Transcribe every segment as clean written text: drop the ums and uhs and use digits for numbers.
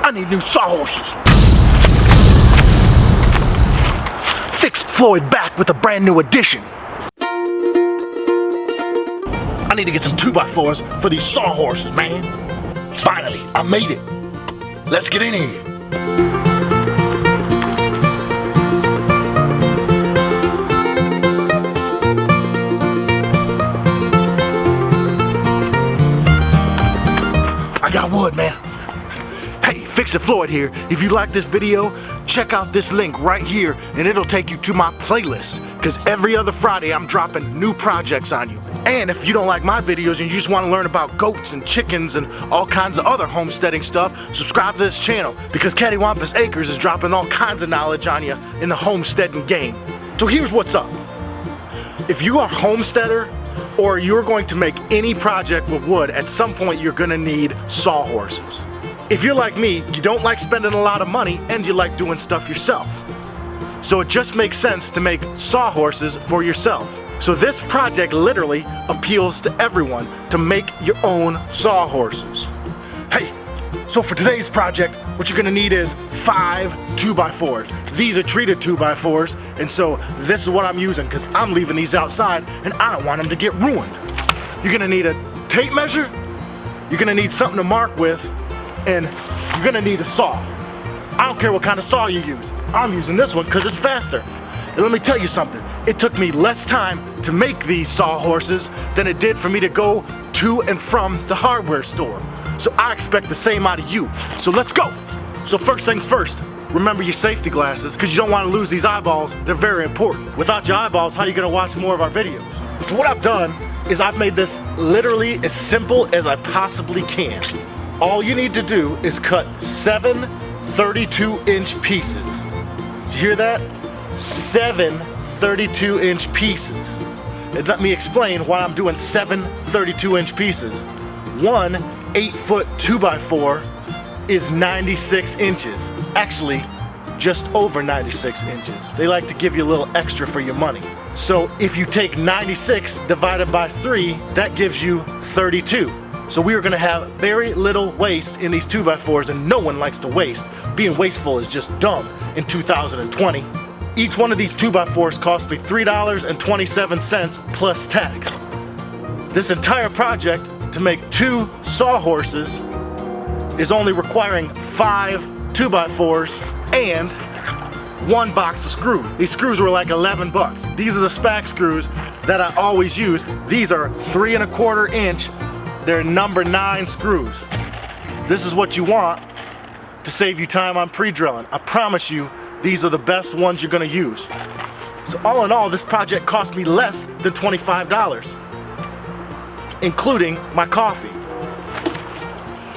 I need new Sawhorses. Fixit Floyd back with a brand new edition. I need to get some 2x4s for these Sawhorses, man. Finally, I made it. Let's get in here. I got wood, man. Hey, Fixit Floyd here. If you like this video, check out this link right here and it'll take you to my playlist. Because every other Friday I'm dropping new projects on you. And if you don't like my videos and you just want to learn about goats and chickens and all kinds of other homesteading stuff, subscribe to this channel because Cattywampus Acres is dropping all kinds of knowledge on you in the homesteading game. So here's what's up. If you are a homesteader or you're going to make any project with wood, at some point you're gonna need Sawhorses. If you're like me, you don't like spending a lot of money and you like doing stuff yourself. So it just makes sense to make Sawhorses for yourself. So this project literally appeals to everyone to make your own Sawhorses. Hey, so for today's project, what you're gonna need is 5 2x4s. These are treated 2x4s, and so this is what I'm using because I'm leaving these outside and I don't want them to get ruined. You're gonna need a tape measure, you're gonna need something to mark with, and you're gonna need a saw. I don't care what kind of saw you use. I'm using this one because it's faster. And let me tell you something, it took me less time to make these Sawhorses than it did for me to go to and from the hardware store. So I expect the same out of you. So let's go. So first things first, remember your safety glasses because you don't want to lose these eyeballs. They're very important. Without your eyeballs, how are you going to watch more of our videos? So what I've done is I've made this literally as simple as I possibly can. All you need to do is cut 7 32-inch pieces. Did you hear that? 7 32-inch pieces. And let me explain why I'm doing 7 32-inch pieces. One 8-foot 2x4 is 96 inches. Actually, just over 96 inches. They like to give you a little extra for your money. So if you take 96 divided by 3, that gives you 32. So we are gonna have very little waste in these 2x4s, and no one likes to waste. Being wasteful is just dumb in 2020. Each one of these 2x4s cost me $3.27 plus tax. This entire project to make 2 Sawhorses is only requiring 5 2x4s and 1 box of screws. These screws were like 11 bucks. These are the SPAC screws that I always use. These are 3 1/4 inch. They're number 9 screws. This is what you want to save you time on pre-drilling. I promise you, these are the best ones you're gonna use. So all in all, this project cost me less than $25, including my coffee.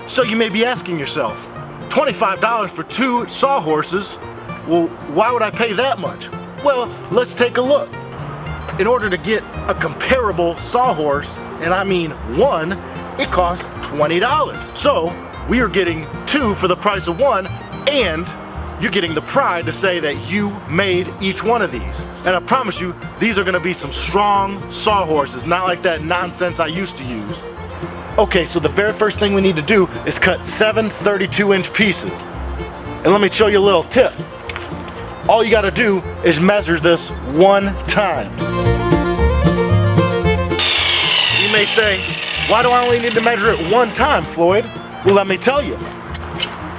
So you may be asking yourself, $25 for 2 Sawhorses? Well, why would I pay that much? Well, let's take a look. In order to get a comparable Sawhorse, and I mean one, it costs $20. So we are getting 2 for the price of 1, and you're getting the pride to say that you made each one of these. And I promise you, these are gonna be some strong Sawhorses, not like that nonsense I used to use. Okay, so the very first thing we need to do is cut 7 32-inch pieces. And let me show you a little tip. All you gotta do is measure this 1 time. You may say, why do I only need to measure it 1 time, Floyd? Well, let me tell you.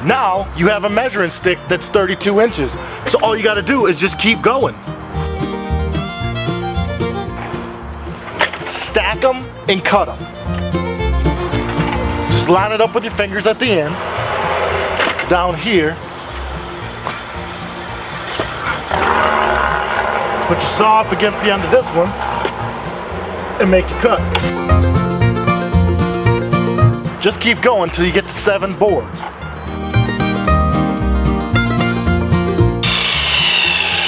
Now you have a measuring stick that's 32 inches. So all you gotta do is just keep going. Stack them and cut them. Just line it up with your fingers at the end. Down here. Put your saw up against the end of this one and make your cut. Just keep going till you get to 7 boards.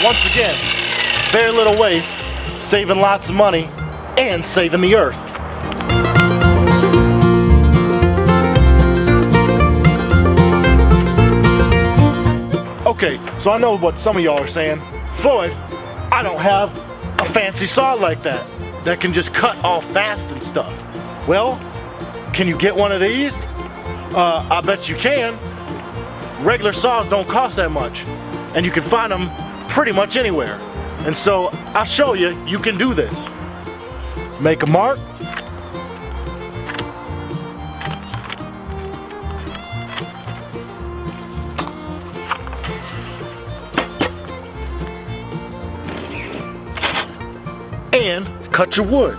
Once again, very little waste, saving lots of money, and saving the earth. Okay, so I know what some of y'all are saying. Floyd, I don't have a fancy saw like that can just cut all fast and stuff. Well, can you get one of these? I bet you can. regular saws don't cost that much, and you can find them pretty much anywhere. And so I'll show you, you can do this. Make a mark. And cut your wood.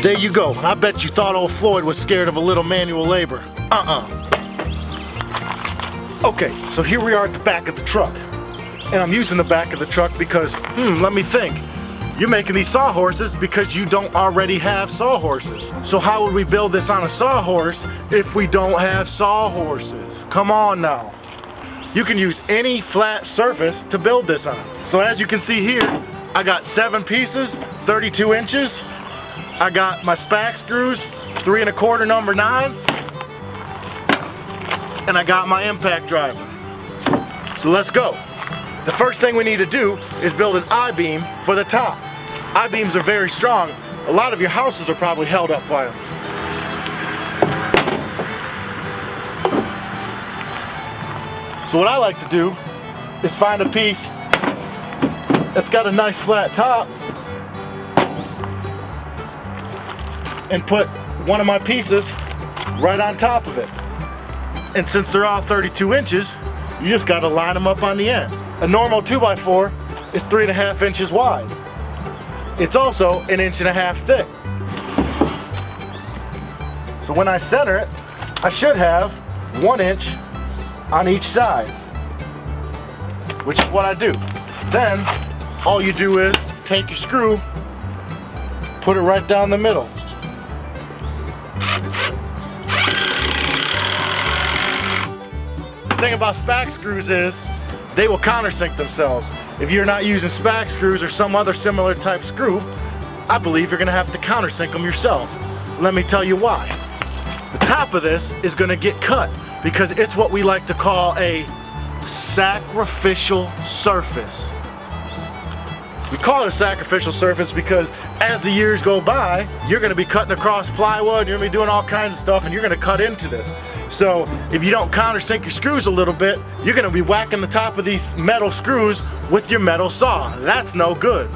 There you go. I bet you thought old Floyd was scared of a little manual labor. Okay, so here we are at the back of the truck. And I'm using the back of the truck because, let me think. You're making these sawhorses because you don't already have sawhorses. So how would we build this on a sawhorse if we don't have sawhorses? Come on now. You can use any flat surface to build this on. So as you can see here, I got 7 pieces, 32 inches. I got my spack screws, 3 1/4 number 9s, and I got my impact driver. So let's go. The first thing we need to do is build an I-beam for the top. I-beams are very strong. A lot of your houses are probably held up by them. So what I like to do is find a piece that's got a nice flat top and put one of my pieces right on top of it. And since they're all 32 inches, you just gotta line them up on the ends. A normal 2x4 is 3 1/2 inches wide. It's also 1 1/2 inches thick. So when I center it, I should have 1 inch on each side, which is what I do. Then, all you do is take your screw, put it right down the middle. The thing about spack screws is they will countersink themselves. If you're not using spack screws or some other similar type screw, I believe you're gonna have to countersink them yourself. Let me tell you why. The top of this is gonna get cut because it's what we like to call a sacrificial surface. We call it a sacrificial surface because as the years go by, you're gonna be cutting across plywood, you're gonna be doing all kinds of stuff, and you're gonna cut into this. So if you don't countersink your screws a little bit, you're gonna be whacking the top of these metal screws with your metal saw. That's no good.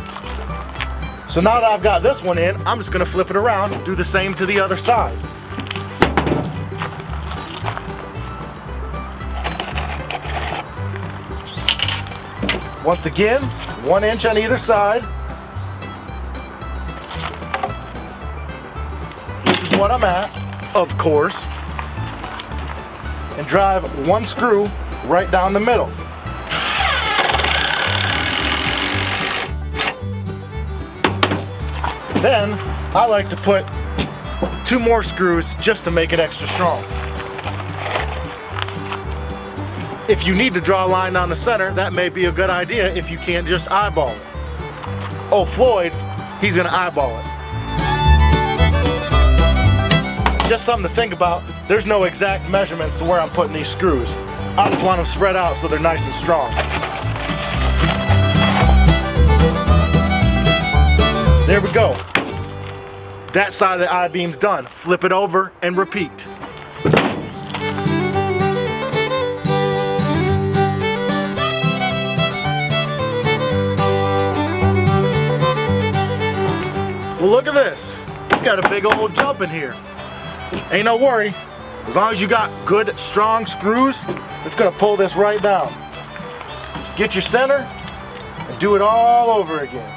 So now that I've got this one in, I'm just gonna flip it around and do the same to the other side. Once again, 1 inch on either side. This is what I'm at, of course. And drive 1 screw right down the middle. Then I like to put 2 more screws just to make it extra strong. If you need to draw a line down the center, that may be a good idea if you can't just eyeball it. Oh, Floyd, he's gonna eyeball it. Just something to think about. There's no exact measurements to where I'm putting these screws. I just want them spread out so they're nice and strong. There we go. That side of the I-beam's done. Flip it over and repeat. Well, look at this. We got a big old jump in here. Ain't no worry. As long as you got good, strong screws, it's gonna pull this right down. Just get your center and do it all over again.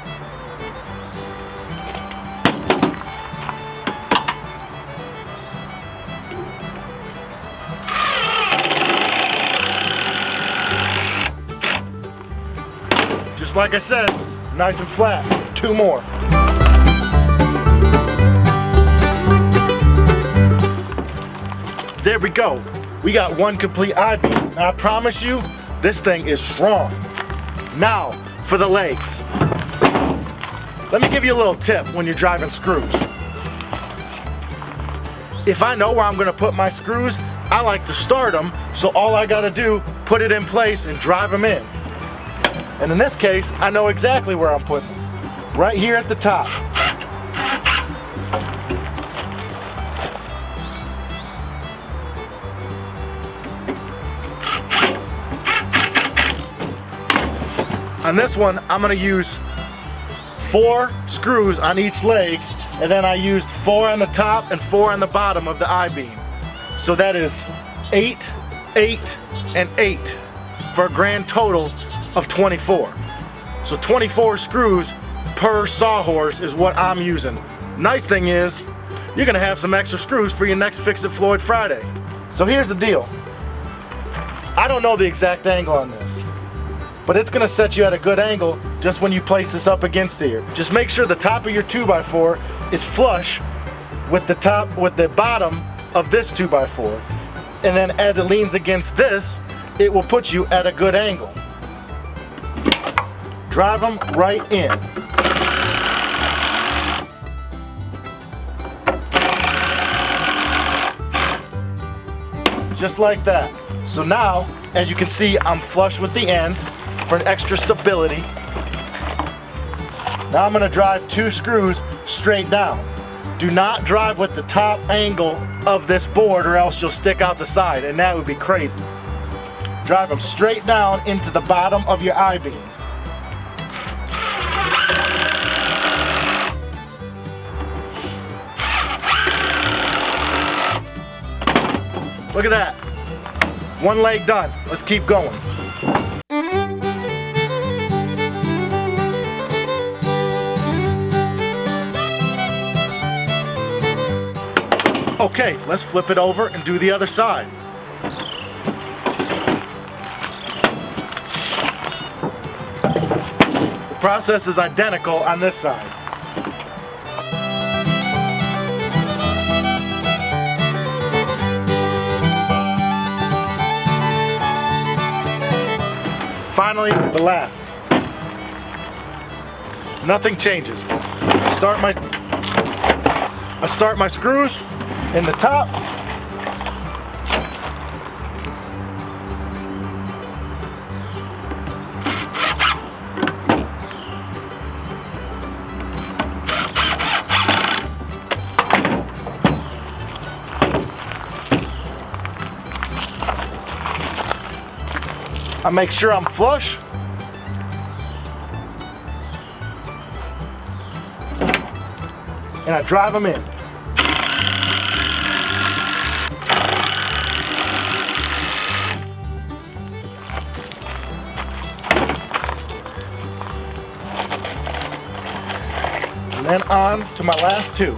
Just like I said, nice and flat. 2 more. There we go. We got 1 complete I-beam. Now I promise you, this thing is strong. Now, for the legs. Let me give you a little tip when you're driving screws. If I know where I'm gonna put my screws, I like to start them, so all I gotta do, put it in place and drive them in. And in this case, I know exactly where I'm putting them. right here at the top. On this one, I'm gonna use 4 screws on each leg, and then I used 4 on the top and 4 on the bottom of the I-beam. So that is 8, 8, and 8 for a grand total of 24. So 24 screws per sawhorse is what I'm using. Nice thing is, you're gonna have some extra screws for your next Fixit Floyd Friday. So here's the deal. I don't know the exact angle on this, but it's gonna set you at a good angle just when you place this up against here. Just make sure the top of your 2x4 is flush with the bottom of this 2x4. And then as it leans against this, it will put you at a good angle. Drive them right in. Just like that. So now, as you can see, I'm flush with the end for an extra stability. Now I'm gonna drive 2 screws straight down. Do not drive with the top angle of this board or else you'll stick out the side, and that would be crazy. Drive them straight down into the bottom of your I-beam. Look at that. 1 leg done. Let's keep going. Okay, let's flip it over and do the other side. The process is identical on this side. Finally, the last. Nothing changes. I start my screws in the top. I make sure I'm flush. And I drive them in. And then on to my last 2.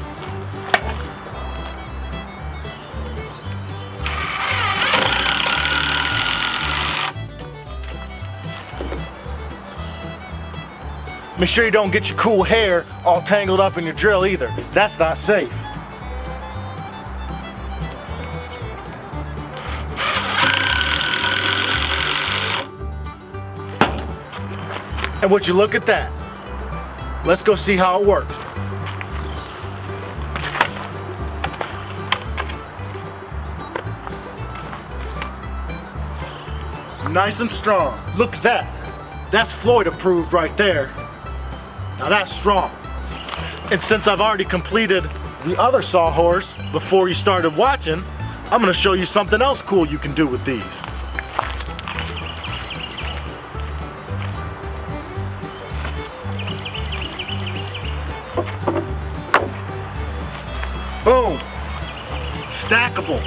Make sure you don't get your cool hair all tangled up in your drill either. That's not safe. And would you look at that? Let's go see how it works. Nice and strong. Look at that. That's Floyd approved right there. Now that's strong. And since I've already completed the other sawhorse before you started watching, I'm gonna show you something else cool you can do with these. Boom. Stackable.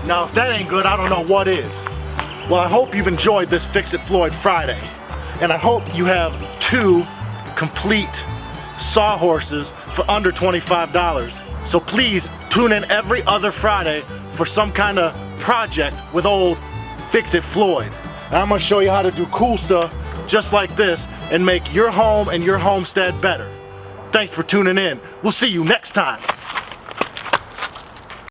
Now if that ain't good, I don't know what is. Well, I hope you've enjoyed this Fixit Floyd Friday. And I hope you have 2 complete sawhorses for under $25. So please tune in every other Friday for some kind of project with old Fixit Floyd. And I'm gonna show you how to do cool stuff just like this and make your home and your homestead better. Thanks for tuning in. We'll see you next time.